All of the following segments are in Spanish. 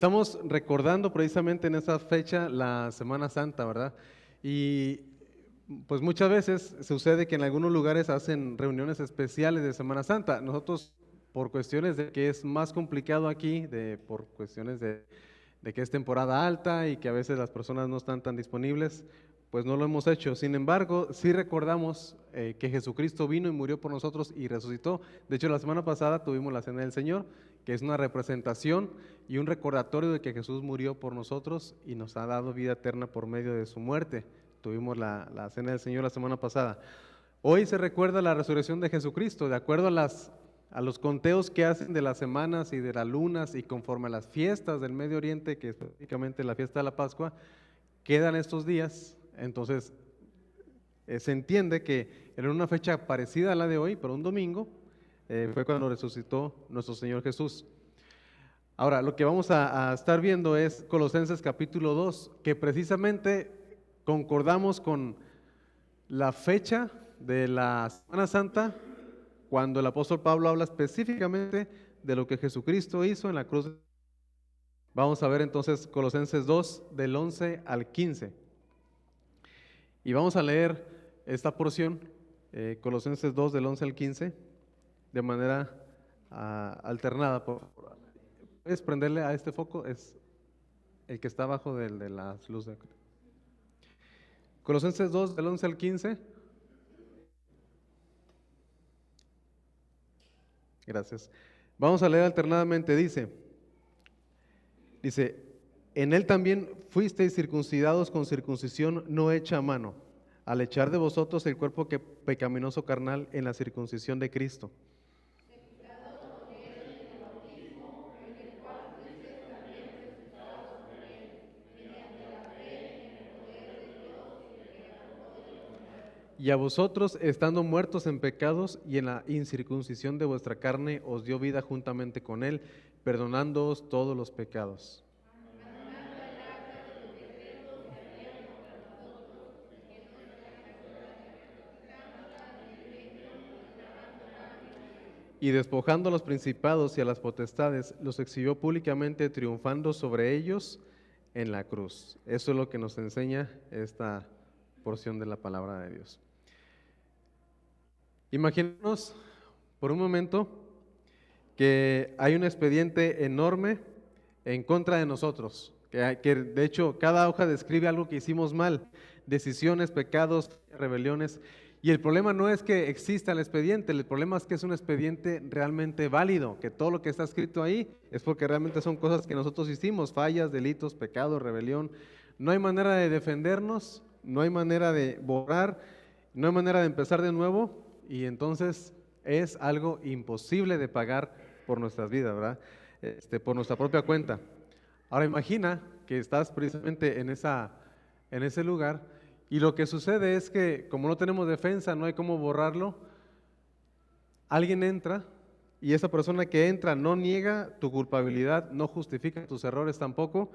Estamos recordando precisamente en esa fecha la Semana Santa, ¿verdad? Y pues muchas veces sucede que en algunos lugares hacen reuniones especiales de Semana Santa. Nosotros, por cuestiones de que es más complicado aquí, por cuestiones de que es temporada alta y que a veces las personas no están tan disponibles, pues no lo hemos hecho. Sin embargo, sí recordamos que Jesucristo vino y murió por nosotros y resucitó. De hecho, la semana pasada tuvimos la Cena del Señor, que es una representación y un recordatorio de que Jesús murió por nosotros y nos ha dado vida eterna por medio de su muerte. Tuvimos la Cena del Señor la semana pasada. Hoy se recuerda la resurrección de Jesucristo, de acuerdo a los conteos que hacen de las semanas y de las lunas y conforme a las fiestas del Medio Oriente, que es prácticamente la fiesta de la Pascua, quedan estos días. Entonces, se entiende que en una fecha parecida a la de hoy, pero un domingo, fue cuando resucitó nuestro Señor Jesús. Ahora, lo que vamos a estar viendo es Colosenses capítulo 2, que precisamente concordamos con la fecha de la Semana Santa, cuando el apóstol Pablo habla específicamente de lo que Jesucristo hizo en la cruz. Vamos a ver entonces Colosenses 2, del 11 al 15. Y vamos a leer esta porción, Colosenses 2, del 11 al 15, de manera alternada. ¿Puedes prenderle a este foco? Es el que está abajo de las luces. Colosenses 2, del 11 al 15. Gracias. Vamos a leer alternadamente. Dice, en él también fuisteis circuncidados con circuncisión no hecha a mano, al echar de vosotros el cuerpo pecaminoso carnal en la circuncisión de Cristo. Y a vosotros, estando muertos en pecados y en la incircuncisión de vuestra carne, os dio vida juntamente con él, perdonándoos todos los pecados. Y despojando a los principados y a las potestades, los exhibió públicamente, triunfando sobre ellos en la cruz. Eso es lo que nos enseña esta porción de la palabra de Dios. Imaginemos por un momento que hay un expediente enorme en contra de nosotros, que de hecho cada hoja describe algo que hicimos mal, decisiones, pecados, rebeliones. Y el problema no es que exista el expediente, el problema es que es un expediente realmente válido, que todo lo que está escrito ahí es porque realmente son cosas que nosotros hicimos, fallas, delitos, pecados, rebelión. No hay manera de defendernos, no hay manera de borrar, no hay manera de empezar de nuevo, y entonces es algo imposible de pagar por nuestras vidas, ¿verdad? Por nuestra propia cuenta. Ahora imagina que estás precisamente en ese lugar y lo que sucede es que como no tenemos defensa, no hay cómo borrarlo, alguien entra y esa persona que entra no niega tu culpabilidad, no justifica tus errores tampoco,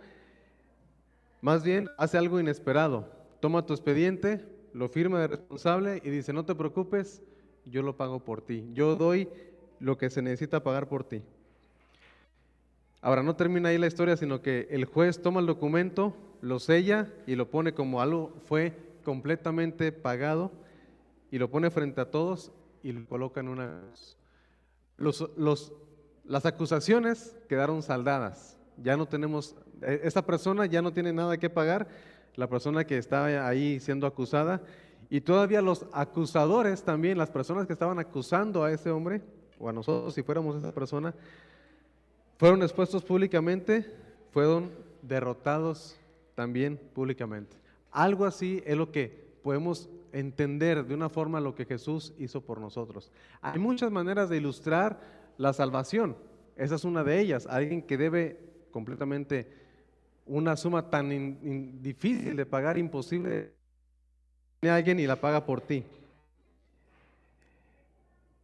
más bien hace algo inesperado, toma tu expediente, lo firma de responsable y dice, no te preocupes, yo lo pago por ti, yo doy lo que se necesita pagar por ti. Ahora no termina ahí la historia, sino que el juez toma el documento, lo sella y lo pone como algo fue completamente pagado y lo pone frente a todos y lo coloca en una cruz. Las acusaciones quedaron saldadas, ya no tenemos, esta persona ya no tiene nada que pagar, la persona que está ahí siendo acusada, y todavía los acusadores también, las personas que estaban acusando a ese hombre, o a nosotros si fuéramos esa persona, fueron expuestos públicamente, fueron derrotados también públicamente. Algo así es lo que podemos entender de una forma lo que Jesús hizo por nosotros. Hay muchas maneras de ilustrar la salvación. Esa es una de ellas. Alguien que debe completamente una suma tan difícil de pagar, imposible, viene alguien y la paga por ti.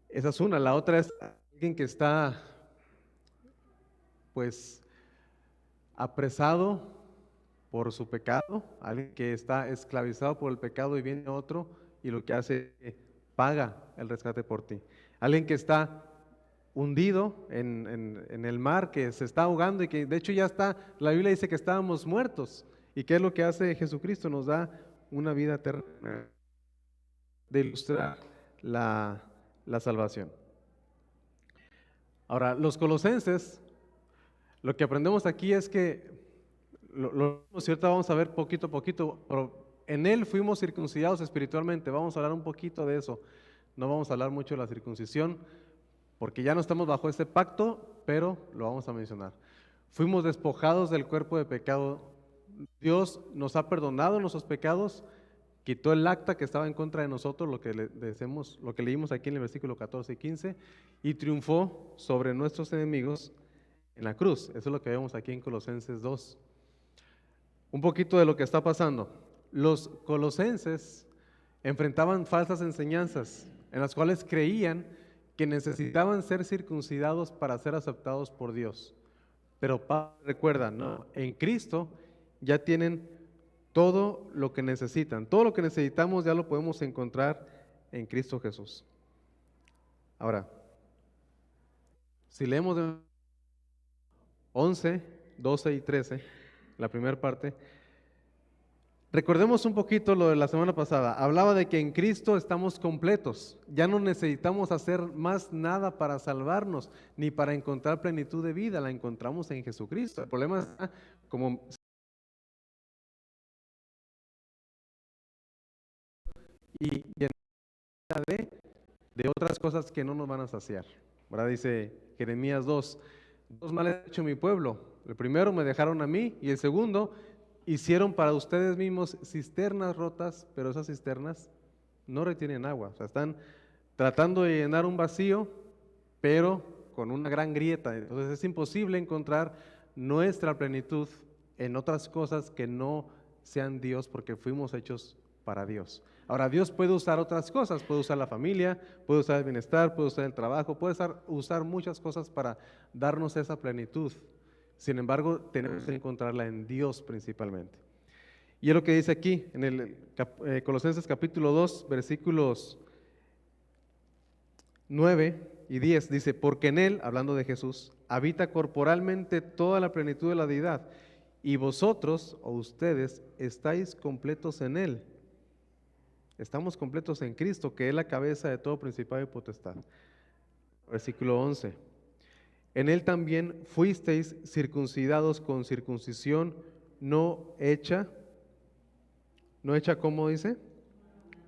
Esa es una. La otra es alguien que está pues apresado por su pecado, alguien que está esclavizado por el pecado y viene otro y lo que hace paga el rescate por ti. Alguien que está hundido en el mar, que se está ahogando y que de hecho ya está, la Biblia dice que estábamos muertos. ¿Y qué es lo que hace Jesucristo? Nos da una vida eterna de ilustrar la salvación. Ahora, los colosenses, lo que aprendemos aquí es que, cierto, vamos a ver poquito a poquito, pero en él fuimos circuncidados espiritualmente. Vamos a hablar un poquito de eso. No vamos a hablar mucho de la circuncisión, porque ya no estamos bajo este pacto, pero lo vamos a mencionar. Fuimos despojados del cuerpo de pecado. Dios nos ha perdonado nuestros pecados, quitó el acta que estaba en contra de nosotros, lo que leímos aquí en el versículo 14 y 15, y triunfó sobre nuestros enemigos en la cruz. Eso es lo que vemos aquí en Colosenses 2. Un poquito de lo que está pasando. Los colosenses enfrentaban falsas enseñanzas en las cuales creían que necesitaban ser circuncidados para ser aceptados por Dios. Pero Pablo recuerda, no, en Cristo ya tienen todo lo que necesitan. Todo lo que necesitamos ya lo podemos encontrar en Cristo Jesús. Ahora, si leemos 11, 12 y 13, la primera parte, recordemos un poquito lo de la semana pasada. Hablaba de que en Cristo estamos completos. Ya no necesitamos hacer más nada para salvarnos, ni para encontrar plenitud de vida. La encontramos en Jesucristo. El problema está como y de otras cosas que no nos van a saciar. ¿Verdad? Dice Jeremías 2, dos males ha hecho mi pueblo. El primero me dejaron a mí y el segundo hicieron para ustedes mismos cisternas rotas, pero esas cisternas no retienen agua. O sea, están tratando de llenar un vacío, pero con una gran grieta. Entonces es imposible encontrar nuestra plenitud en otras cosas que no sean Dios, porque fuimos hechos para Dios. Ahora, Dios puede usar otras cosas, puede usar la familia, puede usar el bienestar, puede usar el trabajo, puede usar muchas cosas para darnos esa plenitud. Sin embargo, tenemos que encontrarla en Dios principalmente. Y es lo que dice aquí, en el Colosenses capítulo 2, versículos 9 y 10, dice, porque en Él, hablando de Jesús, habita corporalmente toda la plenitud de la deidad, y vosotros, o ustedes, estáis completos en Él. Estamos completos en Cristo, que es la cabeza de todo principado y potestad. Versículo 11. En Él también fuisteis circuncidados con circuncisión no hecha, ¿cómo dice?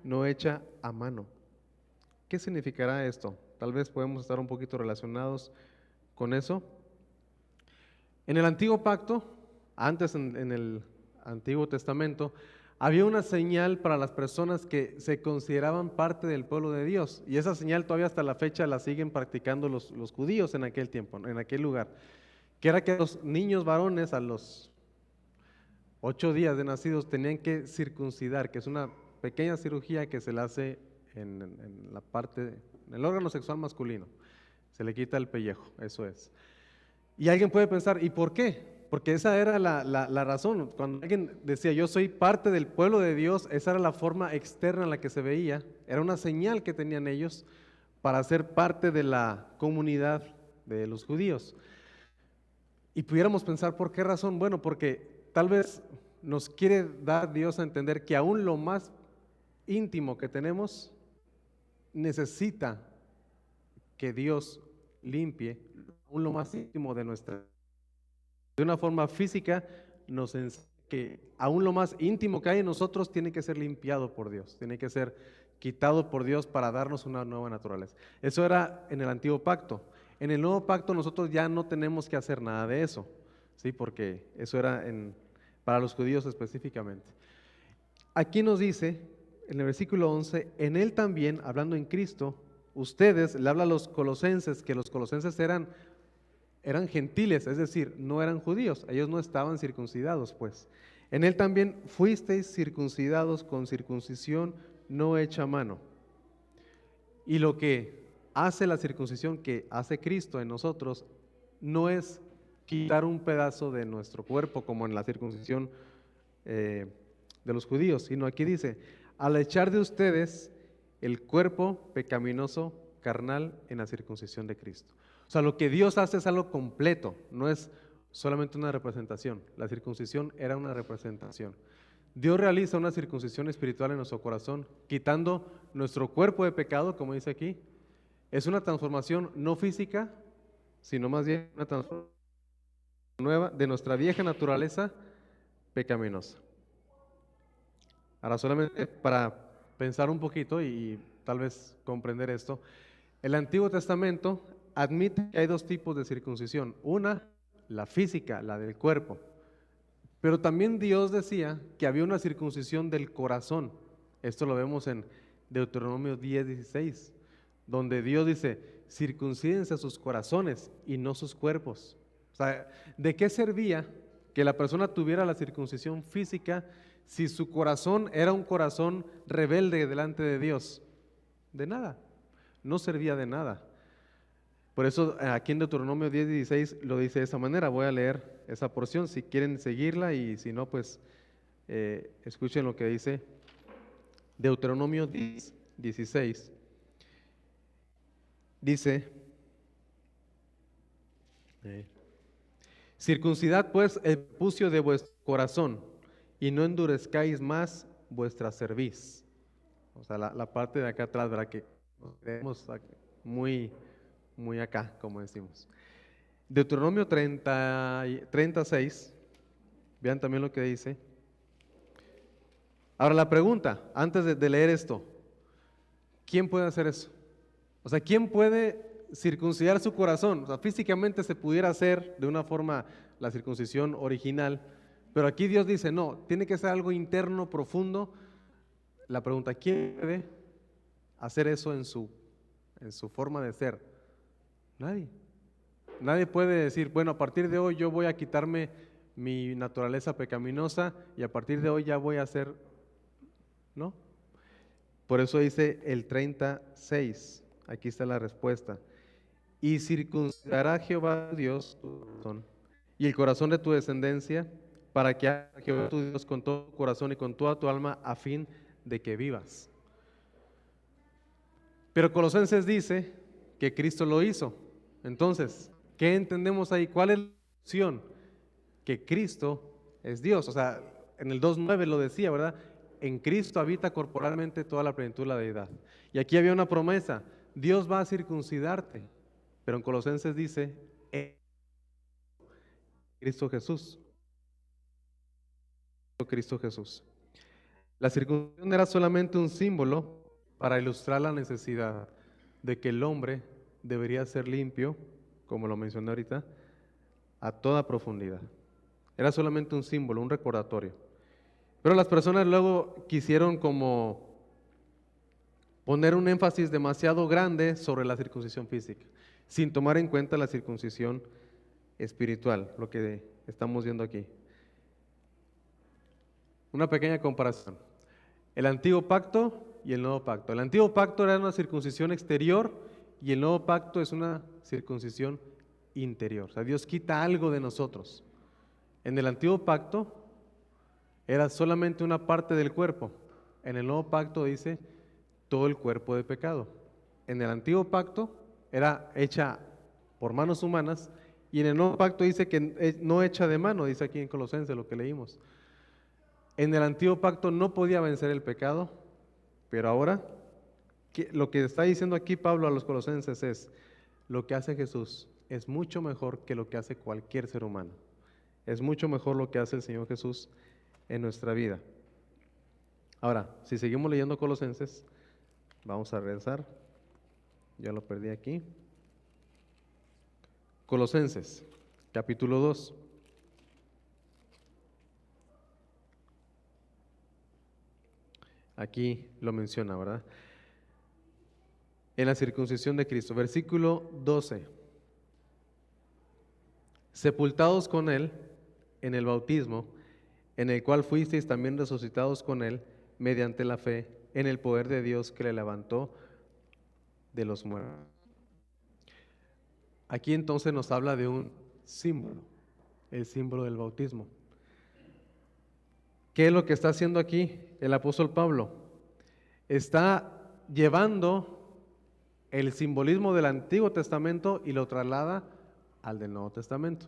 No hecha a mano. ¿Qué significará esto? Tal vez podemos estar un poquito relacionados con eso. En el Antiguo Pacto, antes en el Antiguo Testamento, había una señal para las personas que se consideraban parte del pueblo de Dios, y esa señal todavía hasta la fecha la siguen practicando los judíos en aquel tiempo, en aquel lugar, que era que los niños varones a los 8 días de nacidos tenían que circuncidar, que es una pequeña cirugía que se le hace en la parte, en el órgano sexual masculino, se le quita el pellejo, eso es. Y alguien puede pensar, ¿y por qué? Porque esa era la razón. Cuando alguien decía, yo soy parte del pueblo de Dios, esa era la forma externa en la que se veía, era una señal que tenían ellos para ser parte de la comunidad de los judíos. Y pudiéramos pensar, ¿por qué razón? Bueno, porque tal vez nos quiere dar Dios a entender que aún lo más íntimo que tenemos necesita que Dios limpie aún lo más íntimo de nuestra. De una forma física nos enseña que aún lo más íntimo que hay en nosotros tiene que ser limpiado por Dios, tiene que ser quitado por Dios para darnos una nueva naturaleza. Eso era en el Antiguo Pacto. En el Nuevo Pacto nosotros ya no tenemos que hacer nada de eso, ¿sí? Porque eso era para los judíos específicamente. Aquí nos dice, en el versículo 11, en Él también, hablando en Cristo, ustedes, le habla a los colosenses, que los colosenses eran gentiles, es decir, no eran judíos, ellos no estaban circuncidados, pues. En Él también fuisteis circuncidados con circuncisión no hecha a mano. Y lo que hace la circuncisión que hace Cristo en nosotros no es quitar un pedazo de nuestro cuerpo como en la circuncisión de los judíos, sino aquí dice, al echar de ustedes el cuerpo pecaminoso carnal en la circuncisión de Cristo. O sea, lo que Dios hace es algo completo, no es solamente una representación. La circuncisión era una representación. Dios realiza una circuncisión espiritual en nuestro corazón, quitando nuestro cuerpo de pecado, como dice aquí. Es una transformación no física, sino más bien una transformación nueva de nuestra vieja naturaleza pecaminosa. Ahora, solamente para pensar un poquito y tal vez comprender esto, el Antiguo Testamento admite que hay dos tipos de circuncisión. Una, la física, la del cuerpo. Pero también Dios decía que había una circuncisión del corazón. Esto lo vemos en Deuteronomio 10:16, donde Dios dice, circuncídense sus corazones y no sus cuerpos. O sea, ¿de qué servía que la persona tuviera la circuncisión física si su corazón era un corazón rebelde delante de Dios? De nada, no servía de nada. Por eso aquí en Deuteronomio 10:16 lo dice de esa manera. Voy a leer esa porción si quieren seguirla y si no, pues escuchen lo que dice Deuteronomio 10:16. Dice, circuncidad pues el prepucio de vuestro corazón y no endurezcáis más vuestra cerviz. O sea, la parte de acá atrás, ¿verdad? Que tenemos muy, muy acá, como decimos. Deuteronomio 36, vean también lo que dice. Ahora la pregunta, antes de leer esto, ¿quién puede hacer eso? O sea, ¿quién puede circuncidar su corazón? O sea, físicamente se pudiera hacer de una forma la circuncisión original, pero aquí Dios dice, no, tiene que ser algo interno, profundo. La pregunta, ¿quién puede hacer eso en su forma de ser? Nadie. Nadie puede decir, bueno, a partir de hoy yo voy a quitarme mi naturaleza pecaminosa y a partir de hoy ya voy a hacer, ¿no? Por eso dice el 36, aquí está la respuesta. Y circuncidará Jehová Dios tu corazón y el corazón de tu descendencia para que haga Jehová tu Dios con todo tu corazón y con toda tu alma a fin de que vivas. Pero Colosenses dice que Cristo lo hizo. Entonces, ¿qué entendemos ahí? ¿Cuál es la opción? Que Cristo es Dios. O sea, en el 2:9 lo decía, ¿verdad? En Cristo habita corporalmente toda la plenitud de la deidad. Y aquí había una promesa, Dios va a circuncidarte. Pero en Colosenses dice, Cristo Jesús. Cristo Jesús. La circuncisión era solamente un símbolo para ilustrar la necesidad de que el hombre debería ser limpio, como lo mencioné ahorita, a toda profundidad. Era solamente un símbolo, un recordatorio. Pero las personas luego quisieron como poner un énfasis demasiado grande sobre la circuncisión física, sin tomar en cuenta la circuncisión espiritual, lo que estamos viendo aquí. Una pequeña comparación. El antiguo pacto y el nuevo pacto. El antiguo pacto era una circuncisión exterior y el nuevo pacto es una circuncisión interior. O sea, Dios quita algo de nosotros. En el antiguo pacto era solamente una parte del cuerpo. En el nuevo pacto dice todo el cuerpo de pecado. En el antiguo pacto era hecha por manos humanas y en el nuevo pacto dice que no hecha de mano, dice aquí en Colosenses lo que leímos. En el antiguo pacto no podía vencer el pecado, pero ahora lo que está diciendo aquí Pablo a los colosenses es, lo que hace Jesús es mucho mejor que lo que hace cualquier ser humano. Es mucho mejor lo que hace el Señor Jesús en nuestra vida. Ahora, si seguimos leyendo Colosenses, vamos a regresar. Ya lo perdí aquí. Colosenses, capítulo 2. Aquí lo menciona, ¿verdad? En la circuncisión de Cristo, versículo 12. Sepultados con Él en el bautismo, en el cual fuisteis también resucitados con Él mediante la fe en el poder de Dios que le levantó de los muertos. Aquí entonces nos habla de un símbolo, el símbolo del bautismo. ¿Qué es lo que está haciendo aquí el apóstol Pablo? Está llevando el simbolismo del Antiguo Testamento y lo traslada al del Nuevo Testamento.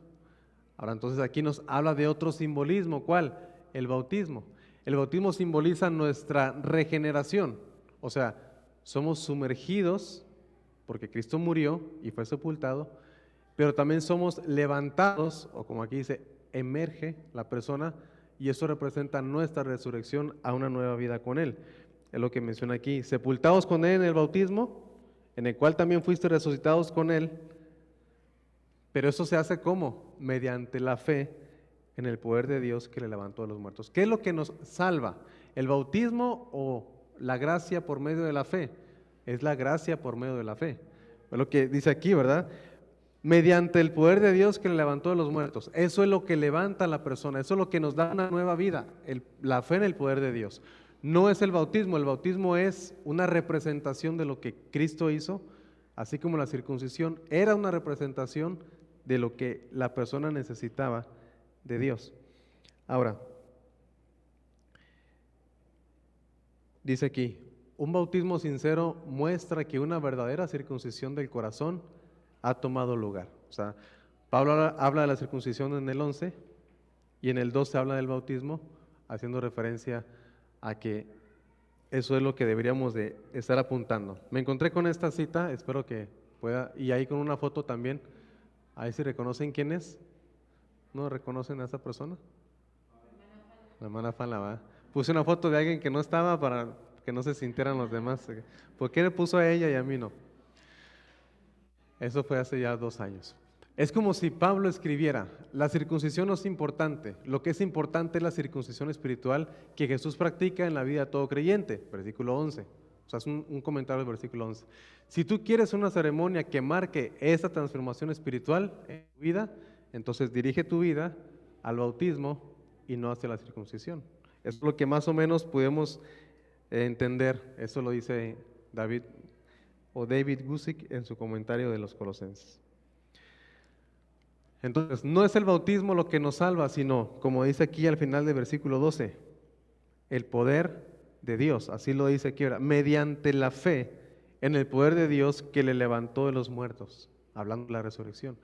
Ahora entonces aquí nos habla de otro simbolismo, ¿cuál? El bautismo. El bautismo simboliza nuestra regeneración, o sea, somos sumergidos porque Cristo murió y fue sepultado, pero también somos levantados, o como aquí dice, emerge la persona, y eso representa nuestra resurrección a una nueva vida con Él. Es lo que menciona aquí, sepultados con Él en el bautismo, en el cual también fuiste resucitados con Él, pero eso se hace ¿cómo? Mediante la fe en el poder de Dios que le levantó de los muertos. ¿Qué es lo que nos salva? ¿El bautismo o la gracia por medio de la fe? Es la gracia por medio de la fe. Es lo que dice aquí, ¿verdad? Mediante el poder de Dios que le levantó de los muertos. Eso es lo que levanta a la persona, eso es lo que nos da una nueva vida, la fe en el poder de Dios. No es el bautismo es una representación de lo que Cristo hizo, así como la circuncisión era una representación de lo que la persona necesitaba de Dios. Ahora, dice aquí, un bautismo sincero muestra que una verdadera circuncisión del corazón ha tomado lugar. O sea, Pablo habla de la circuncisión en el 11 y en el 12 habla del bautismo, haciendo referencia a que eso es lo que deberíamos de estar apuntando. Me encontré con esta cita, espero que pueda, y ahí con una foto también, ahí si reconocen quién es. ¿No reconocen a esa persona? La hermana Fala, ¿verdad? Puse una foto de alguien que no estaba para que no se sintieran los demás. ¿Por qué le puso a ella y a mí no? Eso fue hace ya 2 años. Es como si Pablo escribiera, la circuncisión no es importante, lo que es importante es la circuncisión espiritual que Jesús practica en la vida de todo creyente, versículo 11. O sea, es un comentario del versículo 11. Si tú quieres una ceremonia que marque esta transformación espiritual en tu vida, entonces dirige tu vida al bautismo y no hacia la circuncisión. Eso es lo que más o menos podemos entender, eso lo dice David Guzik en su comentario de los Colosenses. Entonces, no es el bautismo lo que nos salva, sino, como dice aquí al final del versículo 12, el poder de Dios, así lo dice aquí ahora, mediante la fe en el poder de Dios que le levantó de los muertos, hablando de la resurrección.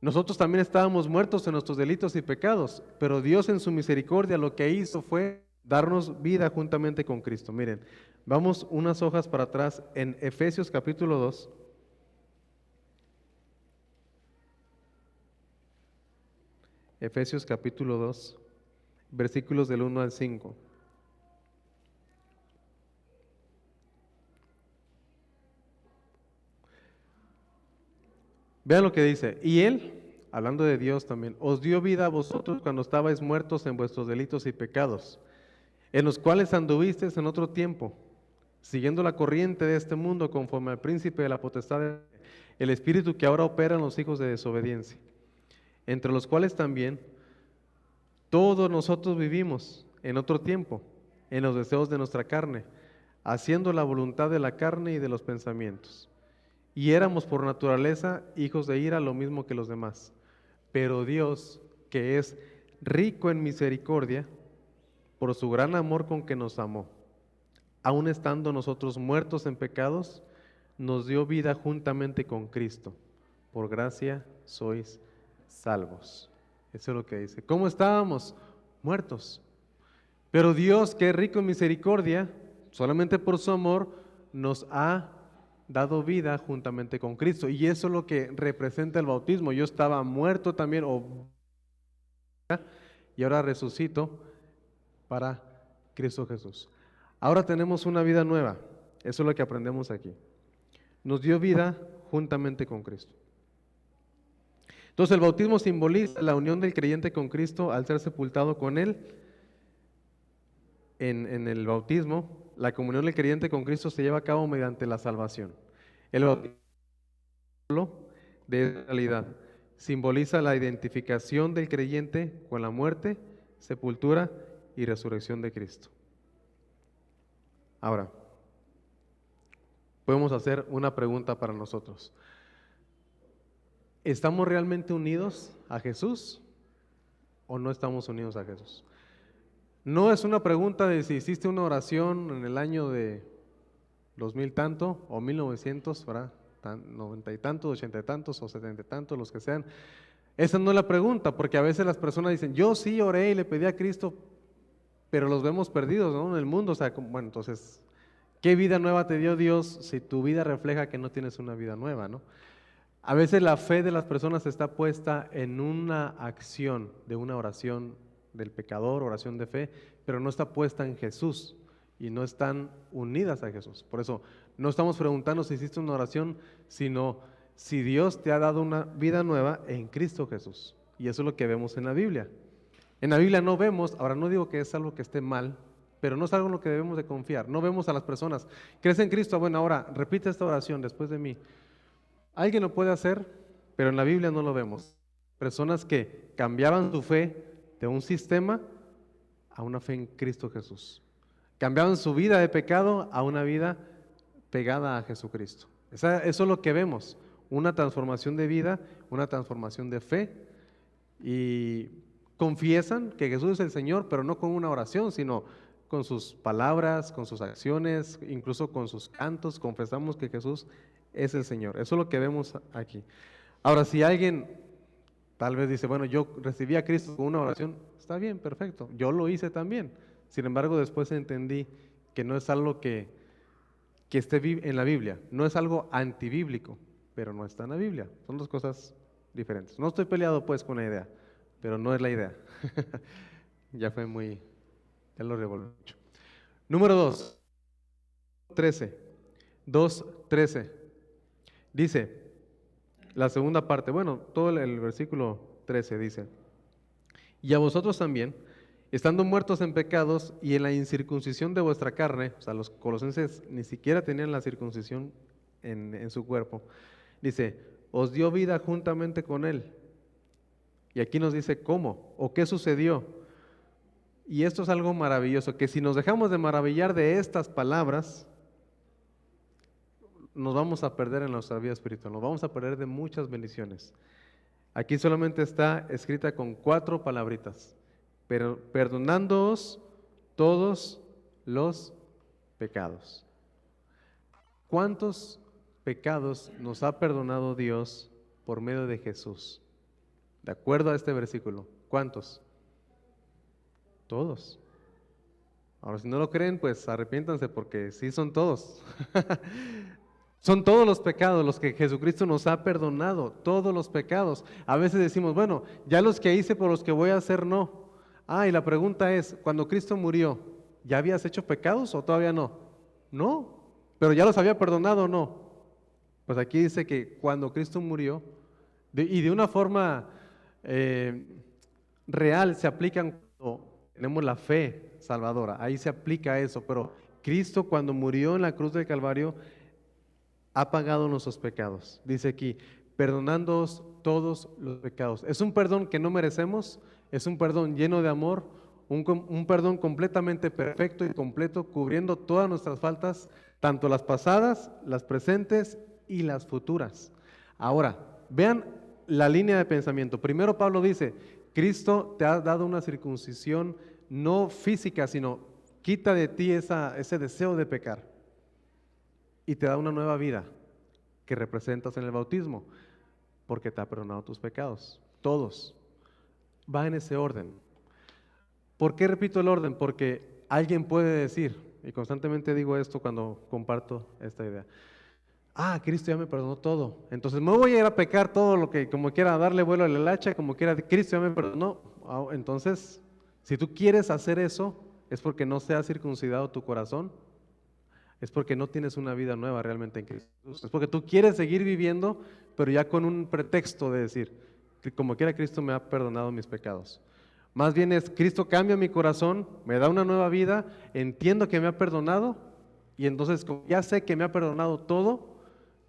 Nosotros también estábamos muertos en nuestros delitos y pecados, pero Dios en su misericordia lo que hizo fue darnos vida juntamente con Cristo. Miren, vamos unas hojas para atrás en Efesios capítulo 2. Efesios capítulo 2, versículos del 1 al 5. Vean lo que dice, y Él, hablando de Dios también, os dio vida a vosotros cuando estabais muertos en vuestros delitos y pecados, en los cuales anduvisteis en otro tiempo, siguiendo la corriente de este mundo conforme al príncipe de la potestad, el espíritu que ahora opera en los hijos de desobediencia, entre los cuales también todos nosotros vivimos en otro tiempo, en los deseos de nuestra carne, haciendo la voluntad de la carne y de los pensamientos. Y éramos por naturaleza hijos de ira, lo mismo que los demás. Pero Dios, que es rico en misericordia, por su gran amor con que nos amó, aun estando nosotros muertos en pecados, nos dio vida juntamente con Cristo. Por gracia sois salvos. Eso es lo que dice. ¿Cómo estábamos? Muertos. Pero Dios, que es rico en misericordia, solamente por su amor, nos ha dado vida juntamente con Cristo. Y eso es lo que representa el bautismo. Yo estaba muerto también, y ahora resucito para Cristo Jesús. Ahora tenemos una vida nueva. Eso es lo que aprendemos aquí. Nos dio vida juntamente con Cristo. Entonces el bautismo simboliza la unión del creyente con Cristo al ser sepultado con Él. En el bautismo, la comunión del creyente con Cristo se lleva a cabo mediante la salvación. El bautismo de realidad simboliza la identificación del creyente con la muerte, sepultura y resurrección de Cristo. Ahora, podemos hacer una pregunta para nosotros. ¿Estamos realmente unidos a Jesús o no estamos unidos a Jesús? No es una pregunta de si hiciste una oración en el año de 2000 tanto, o 1900, ¿verdad? 90 y tantos, 80 y tantos, o 70 y tantos, los que sean. Esa no es la pregunta, porque a veces las personas dicen, yo sí oré y le pedí a Cristo, pero los vemos perdidos, ¿no? En el mundo, o sea, bueno, entonces, ¿qué vida nueva te dio Dios si tu vida refleja que no tienes una vida nueva, ¿no? A veces la fe de las personas está puesta en una acción de una oración del pecador, oración de fe, pero no está puesta en Jesús y no están unidas a Jesús. Por eso no estamos preguntando si hiciste una oración, sino si Dios te ha dado una vida nueva en Cristo Jesús. Y eso es lo que vemos en la Biblia. En la Biblia no vemos, ahora no digo que es algo que esté mal, pero no es algo en lo que debemos de confiar. No vemos a las personas, ¿crees en Cristo? Bueno, ahora repite esta oración después de mí. Alguien lo puede hacer, pero en la Biblia no lo vemos. Personas que cambiaban su fe de un sistema a una fe en Cristo Jesús. Cambiaban su vida de pecado a una vida pegada a Jesucristo. Eso es lo que vemos, una transformación de vida, una transformación de fe, y confiesan que Jesús es el Señor, pero no con una oración, sino con sus palabras, con sus acciones, incluso con sus cantos, confesamos que Jesús es el Señor. Eso es lo que vemos aquí. Ahora, si alguien tal vez dice, bueno, yo recibí a Cristo con una oración, está bien, perfecto, yo lo hice también. Sin embargo, después entendí que no es algo que esté en la Biblia, no es algo antibíblico, pero no está en la Biblia. Son dos cosas diferentes. No estoy peleado pues con la idea, pero no es la idea. Ya fue muy, ya lo revolví mucho. Número 2, 13, 2:13. Dice, la segunda parte, bueno, todo el versículo 13 dice, y a vosotros también, estando muertos en pecados y en la incircuncisión de vuestra carne, o sea, los colosenses ni siquiera tenían la circuncisión en su cuerpo, dice, os dio vida juntamente con él. Y aquí nos dice cómo o qué sucedió. Y esto es algo maravilloso, que si nos dejamos de maravillar de estas palabras, nos vamos a perder en nuestra vida espiritual, nos vamos a perder de muchas bendiciones. Aquí solamente está escrita con 4 palabritas, pero perdonándoos todos los pecados. ¿Cuántos pecados nos ha perdonado Dios por medio de Jesús? De acuerdo a este versículo, ¿cuántos? Todos. Ahora, si no lo creen, pues arrepiéntanse porque sí son todos. Son todos los pecados los que Jesucristo nos ha perdonado, todos los pecados. A veces decimos, bueno, ya los que hice por los que voy a hacer no. Ah, y la pregunta es, cuando Cristo murió, ¿ya habías hecho pecados o todavía no? No, pero ya los había perdonado o no. Pues aquí dice que cuando Cristo murió, y de una forma real se aplican cuando tenemos la fe salvadora, ahí se aplica eso, pero Cristo cuando murió en la cruz del Calvario, ha pagado nuestros pecados. Dice aquí, perdonándoos todos los pecados. Es un perdón que no merecemos, es un perdón lleno de amor, un perdón completamente perfecto y completo, cubriendo todas nuestras faltas, tanto las pasadas, las presentes y las futuras. Ahora, vean la línea de pensamiento. Primero Pablo dice, Cristo te ha dado una circuncisión no física, sino quita de ti ese deseo de pecar y te da una nueva vida que representas en el bautismo, porque te ha perdonado tus pecados, todos. Va en ese orden. ¿Por qué repito el orden? Porque alguien puede decir, y constantemente digo esto cuando comparto esta idea, Cristo ya me perdonó todo, entonces me voy a ir a pecar todo lo que, como quiera, darle vuelo a la hacha, como quiera, Cristo ya me perdonó. Entonces, si tú quieres hacer eso, es porque no se ha circuncidado tu corazón, es porque no tienes una vida nueva realmente en Cristo. Es porque tú quieres seguir viviendo, pero ya con un pretexto de decir, que como quiera Cristo me ha perdonado mis pecados. Más bien es, Cristo cambia mi corazón, me da una nueva vida, entiendo que me ha perdonado, y entonces como ya sé que me ha perdonado todo,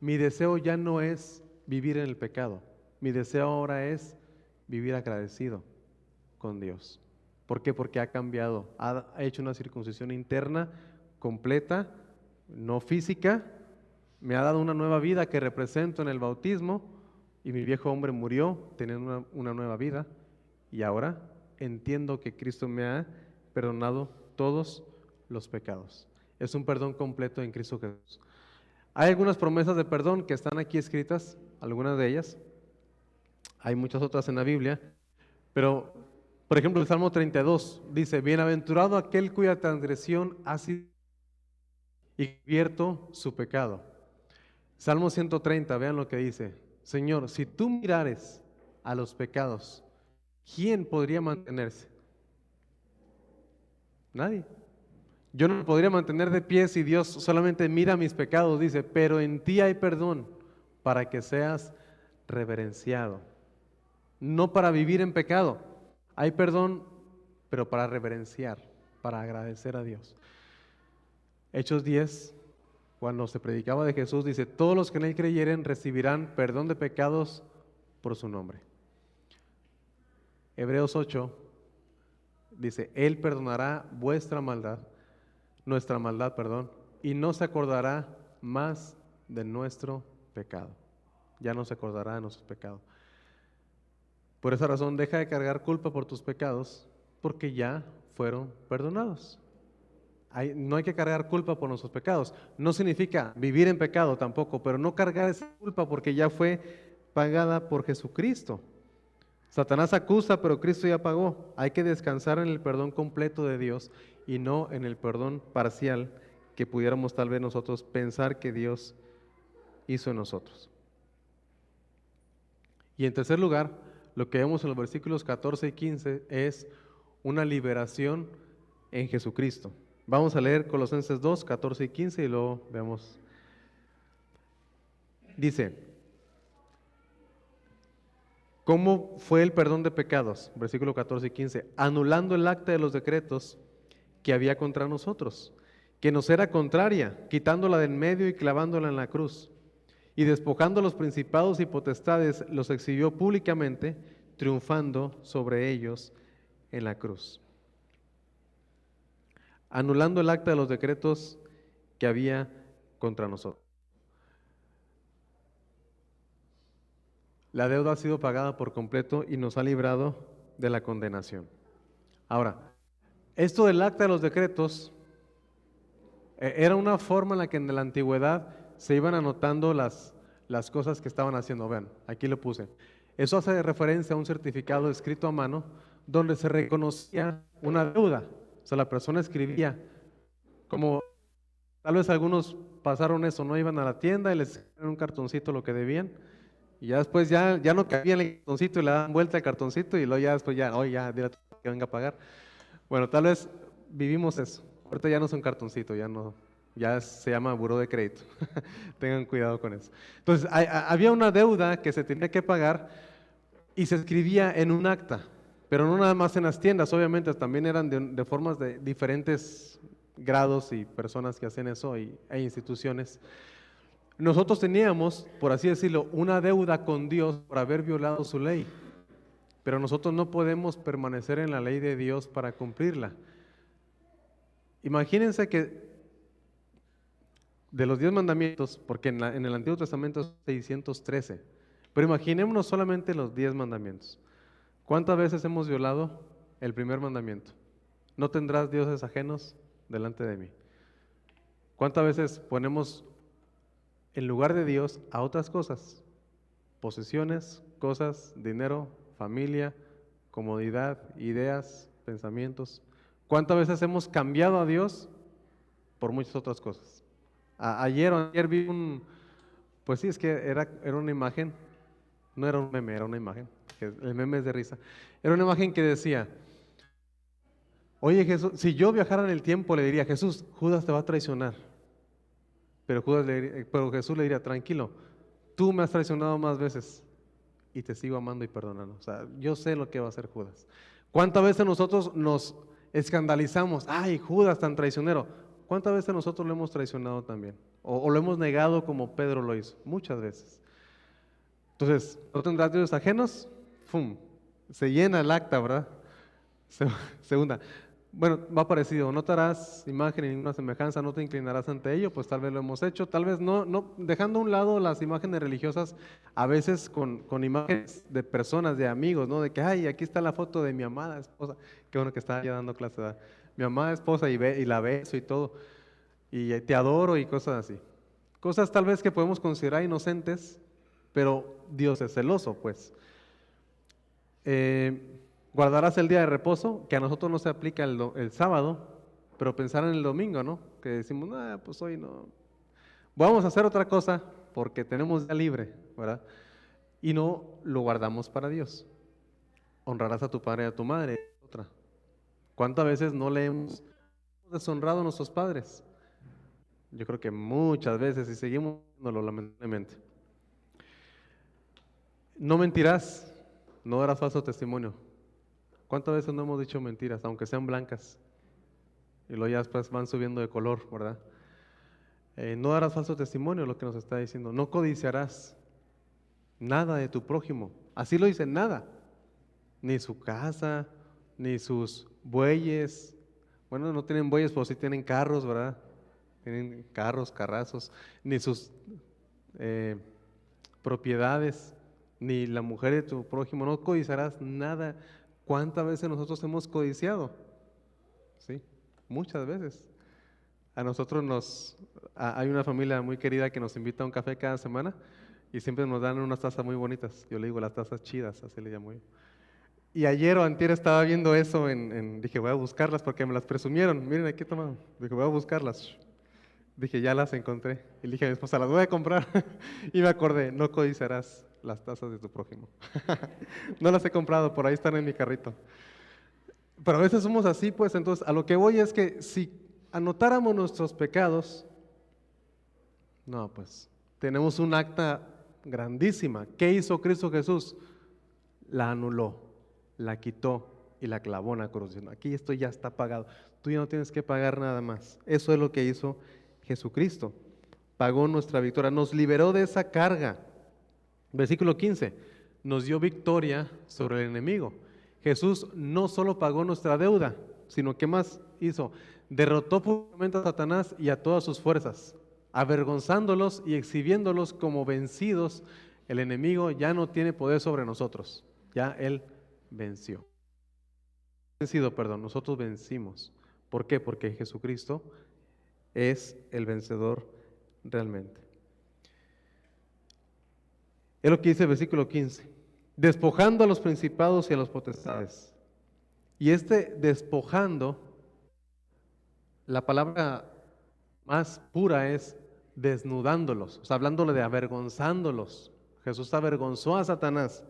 mi deseo ya no es vivir en el pecado. Mi deseo ahora es vivir agradecido con Dios. ¿Por qué? Porque ha cambiado, ha hecho una circuncisión interna completa, no física, me ha dado una nueva vida que represento en el bautismo, y mi viejo hombre murió teniendo una nueva vida, y ahora entiendo que Cristo me ha perdonado todos los pecados. Es un perdón completo en Cristo Jesús. Hay algunas promesas de perdón que están aquí escritas, algunas de ellas. Hay muchas otras en la Biblia, pero, por ejemplo, el Salmo 32 dice, bienaventurado aquel cuya transgresión ha sido y cubierto su pecado. Salmo 130, vean lo que dice, Señor, si tú mirares a los pecados, ¿quién podría mantenerse? Nadie. Yo no me podría mantener de pie si Dios solamente mira mis pecados, dice, pero en ti hay perdón para que seas reverenciado. No para vivir en pecado. Hay perdón, pero para reverenciar, para agradecer a Dios. Hechos 10, cuando se predicaba de Jesús, dice, todos los que en él creyeren recibirán perdón de pecados por su nombre. Hebreos 8 dice, él perdonará vuestra maldad, nuestra maldad, perdón, y no se acordará más de nuestro pecado. Ya no se acordará de nuestros pecados. Por esa razón, deja de cargar culpa por tus pecados, porque ya fueron perdonados. No hay que cargar culpa por nuestros pecados. No significa vivir en pecado tampoco, pero no cargar esa culpa porque ya fue pagada por Jesucristo. Satanás acusa, pero Cristo ya pagó. Hay que descansar en el perdón completo de Dios y no en el perdón parcial que pudiéramos tal vez nosotros pensar que Dios hizo en nosotros. Y en tercer lugar, lo que vemos en los versículos 14 y 15 es una liberación en Jesucristo. Vamos a leer Colosenses 2, 14 y 15 y luego vemos. Dice, ¿cómo fue el perdón de pecados? Versículo 14 y 15. Anulando el acta de los decretos que había contra nosotros, que nos era contraria, quitándola de en medio y clavándola en la cruz. Y despojando a los principados y potestades, los exhibió públicamente, triunfando sobre ellos en la cruz. Anulando el acta de los decretos que había contra nosotros. La deuda ha sido pagada por completo y nos ha librado de la condenación. Ahora, esto del acta de los decretos era una forma en la que en la antigüedad se iban anotando las cosas que estaban haciendo. Vean, aquí lo puse. Eso hace referencia a un certificado escrito a mano donde se reconocía una deuda. O sea, la persona escribía, como tal vez algunos pasaron eso, no iban a la tienda y les escribían un cartoncito lo que debían. Y ya después ya no cabía en el cartoncito y le daban vuelta al cartoncito y luego ya después oye, ya, dile a tu que venga a pagar. Bueno, tal vez vivimos eso. Ahorita ya no es un cartoncito, ya se llama buró de crédito. Tengan cuidado con eso. Entonces, había una deuda que se tenía que pagar y se escribía en un acta, pero no nada más en las tiendas, obviamente también eran de formas de diferentes grados y personas que hacen eso e instituciones. Nosotros teníamos, por así decirlo, una deuda con Dios por haber violado su ley, pero nosotros no podemos permanecer en la ley de Dios para cumplirla. Imagínense que de los 10 mandamientos, porque en el Antiguo Testamento es 613, pero imaginémonos solamente los 10 mandamientos. ¿Cuántas veces hemos violado el primer mandamiento? No tendrás dioses ajenos delante de mí. ¿Cuántas veces ponemos en lugar de Dios a otras cosas? Posesiones, cosas, dinero, familia, comodidad, ideas, pensamientos. ¿Cuántas veces hemos cambiado a Dios por muchas otras cosas? Ayer vi pues sí, es que era una imagen, no era un meme, era una imagen, que el meme es de risa. Era una imagen que decía, oye Jesús, si yo viajara en el tiempo le diría, Jesús, Judas te va a traicionar. Pero Jesús le diría, tranquilo, tú me has traicionado más veces y te sigo amando y perdonando. O sea, yo sé lo que va a hacer Judas. ¿Cuántas veces nosotros nos escandalizamos? Ay, Judas tan traicionero. ¿Cuántas veces nosotros lo hemos traicionado también? O lo hemos negado como Pedro lo hizo. Muchas veces. Entonces, ¿no tendrás dioses ajenos? ¡Fum! Se llena el acta, ¿verdad? Segunda. Bueno, va parecido, no te harás imagen ni ninguna semejanza, no te inclinarás ante ello, pues tal vez lo hemos hecho, tal vez no, dejando a un lado las imágenes religiosas, a veces con imágenes de personas, de amigos, ¿no? De que, ay, aquí está la foto de mi amada esposa, qué bueno que está ya dando clase, ¿verdad? Mi amada esposa y la beso y todo. y te adoro y cosas así. Cosas tal vez que podemos considerar inocentes, pero Dios es celoso, pues. Guardarás el día de reposo, que a nosotros no se aplica el sábado, pero pensar en el domingo, ¿no? Que decimos, pues hoy no. Vamos a hacer otra cosa porque tenemos día libre, ¿verdad? Y no lo guardamos para Dios. Honrarás a tu padre y a tu madre. Otra. ¿Cuántas veces no le hemos deshonrado a nuestros padres? Yo creo que muchas veces y seguimos haciéndolo lamentablemente. No mentirás, no darás falso testimonio. ¿Cuántas veces no hemos dicho mentiras, aunque sean blancas? Y luego ya después van subiendo de color, ¿verdad? No darás falso testimonio, lo que nos está diciendo. No codiciarás nada de tu prójimo. Así lo dice, nada. Ni su casa, ni sus bueyes. Bueno, no tienen bueyes, pero sí tienen carros, ¿verdad? Tienen carros, carrazos. Ni sus propiedades, ni la mujer de tu prójimo. No codiciarás nada. ¿Cuántas veces nosotros hemos codiciado? Sí, muchas veces. A nosotros hay una familia muy querida que nos invita a un café cada semana y siempre nos dan unas tazas muy bonitas. Yo le digo las tazas chidas, así le llamo yo. Y ayer o antier estaba viendo eso, dije, voy a buscarlas porque me las presumieron. Miren, aquí tomaron. Dije, voy a buscarlas. Dije, ya las encontré. Y le dije a mi esposa, las voy a comprar. Y me acordé, no codiciarás las tazas de tu prójimo. No las he comprado, por ahí están en mi carrito. Pero a veces somos así, pues entonces a lo que voy es que si anotáramos nuestros pecados, no, pues tenemos un acta grandísima. ¿Qué hizo Cristo Jesús? La anuló, la quitó y la clavó en la cruz. Aquí esto ya está pagado. Tú ya no tienes que pagar nada más. Eso es lo que hizo Jesucristo. Pagó nuestra victoria, nos liberó de esa carga. Versículo 15, nos dio victoria sobre el enemigo. Jesús no solo pagó nuestra deuda, sino que más hizo, derrotó públicamente a Satanás y a todas sus fuerzas, avergonzándolos y exhibiéndolos como vencidos. El enemigo ya no tiene poder sobre nosotros, ya él venció. Vencido, perdón, nosotros vencimos. ¿Por qué? Porque Jesucristo es el vencedor realmente. Es lo que dice el versículo 15. Despojando a los principados y a los potestades. Y despojando, la palabra más pura es desnudándolos, o sea, hablándole de avergonzándolos. Jesús avergonzó a Satanás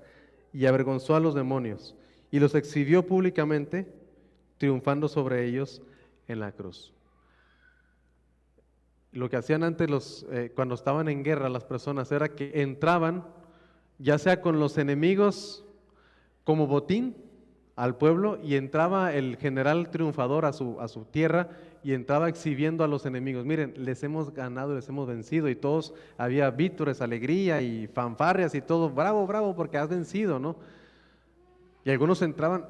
y avergonzó a los demonios y los exhibió públicamente, triunfando sobre ellos en la cruz. Lo que hacían antes cuando estaban en guerra las personas era que entraban, ya sea con los enemigos como botín al pueblo, y entraba el general triunfador a su tierra y entraba exhibiendo a los enemigos. Miren, les hemos ganado, les hemos vencido, y todos, había vítores, alegría y fanfarrias y todo, bravo, bravo, porque has vencido, ¿no? Y algunos entraban,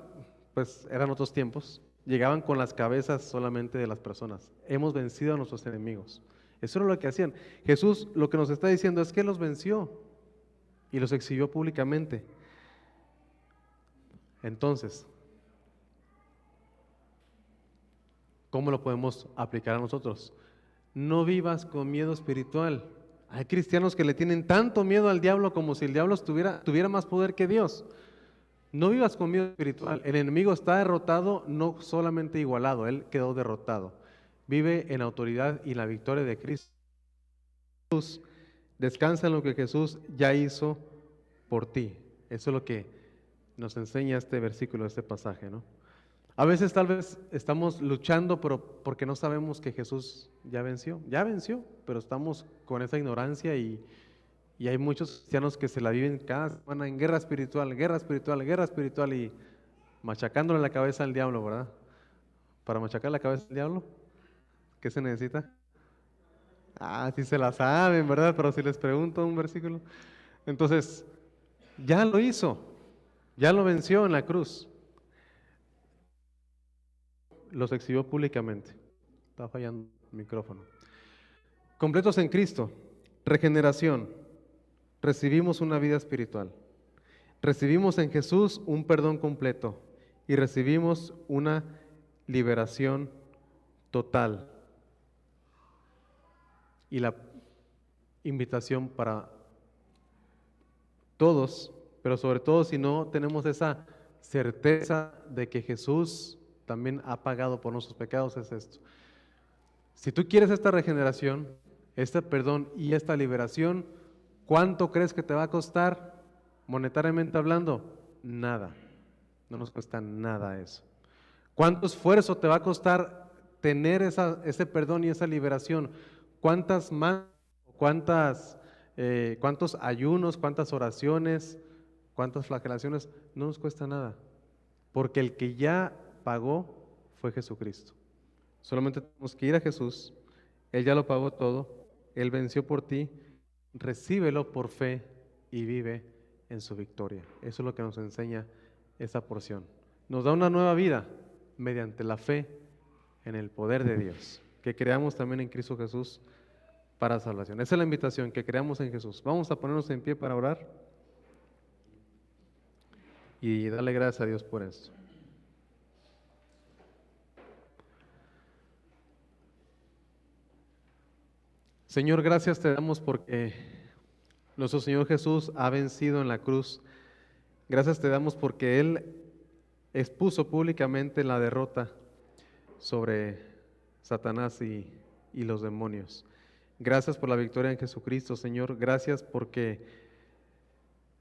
pues eran otros tiempos, llegaban con las cabezas solamente de las personas. Hemos vencido a nuestros enemigos. Eso era lo que hacían. Jesús lo que nos está diciendo es que los venció y los exhibió públicamente. Entonces, ¿cómo lo podemos aplicar a nosotros? No vivas con miedo espiritual. Hay cristianos que le tienen tanto miedo al diablo como si el diablo tuviera más poder que Dios. No vivas con miedo espiritual. El enemigo está derrotado, no solamente igualado, él quedó derrotado. Vive en autoridad y la victoria de Cristo. Descansa en lo que Jesús ya hizo por ti. Eso es lo que nos enseña este versículo, este pasaje, ¿no? A veces tal vez estamos luchando, pero porque no sabemos que Jesús ya venció, pero estamos con esa ignorancia y hay muchos cristianos que se la viven cada semana en guerra espiritual, guerra espiritual, guerra espiritual, y machacándole la cabeza al diablo, ¿verdad? Para machacar la cabeza al diablo, ¿qué se necesita? Sí se la saben, ¿verdad? Pero si les pregunto un versículo. Entonces, ya lo hizo, ya lo venció en la cruz. Los exhibió públicamente. Está fallando el micrófono. Completos en Cristo, regeneración. Recibimos una vida espiritual. Recibimos en Jesús un perdón completo y recibimos una liberación total. y la invitación para todos, pero sobre todo si no tenemos esa certeza de que Jesús también ha pagado por nuestros pecados, es esto. Si tú quieres esta regeneración, este perdón y esta liberación, ¿cuánto crees que te va a costar monetariamente hablando? Nada. No nos cuesta nada eso. ¿Cuánto esfuerzo te va a costar tener ese perdón y esa liberación? ¿Cuántas más, cuántos ayunos, cuántas oraciones, cuántas flagelaciones? No nos cuesta nada, porque el que ya pagó fue Jesucristo. Solamente tenemos que ir a Jesús, Él ya lo pagó todo, Él venció por ti, recíbelo por fe y vive en su victoria. Eso es lo que nos enseña esa porción. Nos da una nueva vida mediante la fe en el poder de Dios, que creamos también en Cristo Jesús para salvación. Esa es la invitación, que creamos en Jesús. Vamos a ponernos en pie para orar y darle gracias a Dios por esto. Señor, gracias te damos porque nuestro Señor Jesús ha vencido en la cruz. Gracias te damos porque Él expuso públicamente la derrota sobre Satanás y los demonios. Gracias por la victoria en Jesucristo, Señor. Gracias porque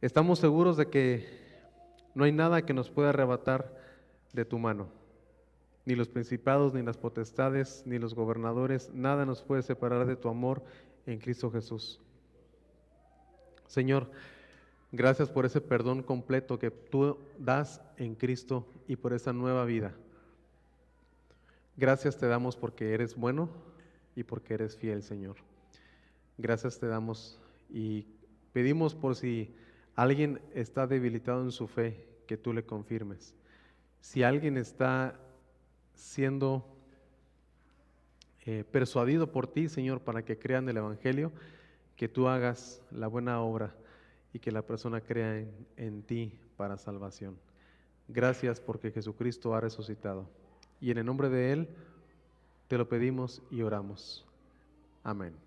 estamos seguros de que no hay nada que nos pueda arrebatar de tu mano. Ni los principados, ni las potestades, ni los gobernadores, nada nos puede separar de tu amor en Cristo Jesús. Señor, gracias por ese perdón completo que tú das en Cristo y por esa nueva vida. Gracias te damos porque eres bueno y porque eres fiel, Señor. Gracias te damos y pedimos por si alguien está debilitado en su fe, que tú le confirmes. Si alguien está siendo persuadido por ti, Señor, para que crean el Evangelio, que tú hagas la buena obra y que la persona crea en ti para salvación. Gracias porque Jesucristo ha resucitado. Y en el nombre de Él te lo pedimos y oramos. Amén.